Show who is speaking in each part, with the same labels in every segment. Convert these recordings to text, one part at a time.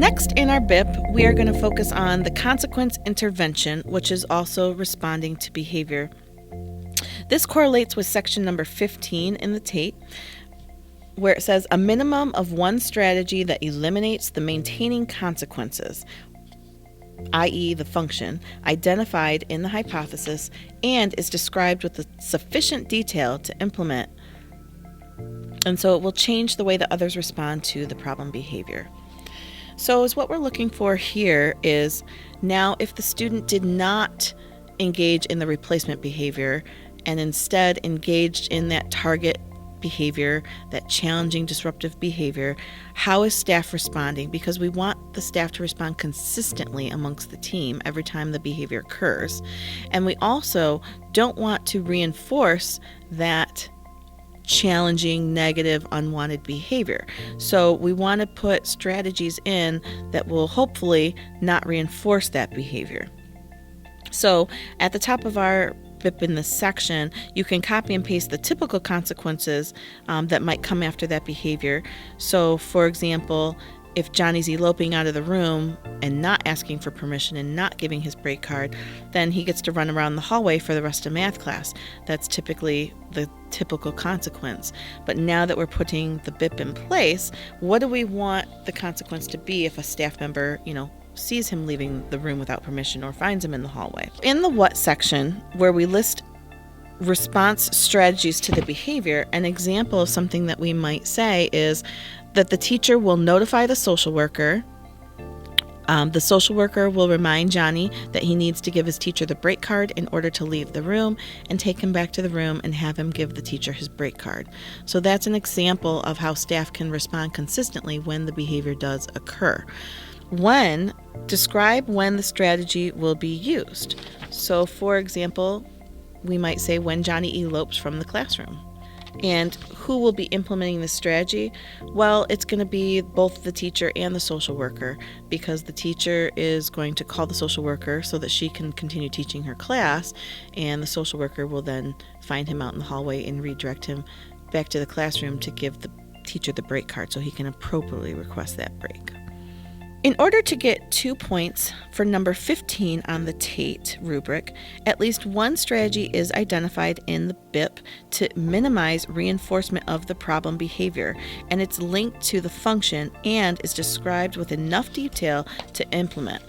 Speaker 1: Next in our BIP, we are going to focus on the consequence intervention, which is also responding to behavior. This correlates with section number 15 in the TATE, where it says a minimum of one strategy that eliminates the maintaining consequences, i.e. the function, identified in the hypothesis and is described with sufficient detail to implement. And so it will change the way that others respond to the problem behavior. So what we're looking for here is now if the student did not engage in the replacement behavior and instead engaged in that target behavior, that challenging disruptive behavior, how is staff responding? Because we want the staff to respond consistently amongst the team every time the behavior occurs. And we also don't want to reinforce that challenging, negative, unwanted behavior. So we want to put strategies in that will hopefully not reinforce that behavior. So at the top of our BIP in this section, you can copy and paste the typical consequences that might come after that behavior. So for example, if Johnny's eloping out of the room and not asking for permission and not giving his break card, then he gets to run around the hallway for the rest of math class. That's typically the typical consequence. But now that we're putting the BIP in place, what do we want the consequence to be if a staff member, sees him leaving the room without permission or finds him in the hallway? In the what section, where we list response strategies to the behavior, an example of something that we might say is that the teacher will notify the social worker. The social worker will remind Johnny that he needs to give his teacher the break card in order to leave the room, and take him back to the room and have him give the teacher his break card. So that's an example of how staff can respond consistently when the behavior does occur. Describe when the strategy will be used. So for example, we might say when Johnny elopes from the classroom. And who will be implementing this strategy? Well, it's going to be both the teacher and the social worker, because the teacher is going to call the social worker so that she can continue teaching her class, and the social worker will then find him out in the hallway and redirect him back to the classroom to give the teacher the break card so he can appropriately request that break. In order to get 2 points for number 15 on the TATE rubric, at least one strategy is identified in the BIP to minimize reinforcement of the problem behavior, and it's linked to the function and is described with enough detail to implement.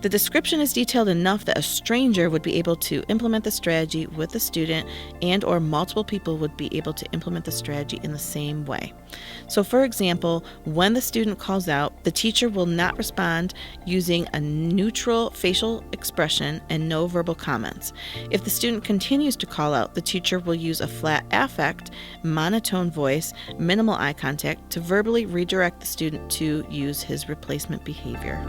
Speaker 1: The description is detailed enough that a stranger would be able to implement the strategy with the student, and or multiple people would be able to implement the strategy in the same way. So for example, when the student calls out, the teacher will not respond using a neutral facial expression and no verbal comments. If the student continues to call out, the teacher will use a flat affect, monotone voice, minimal eye contact to verbally redirect the student to use his replacement behavior.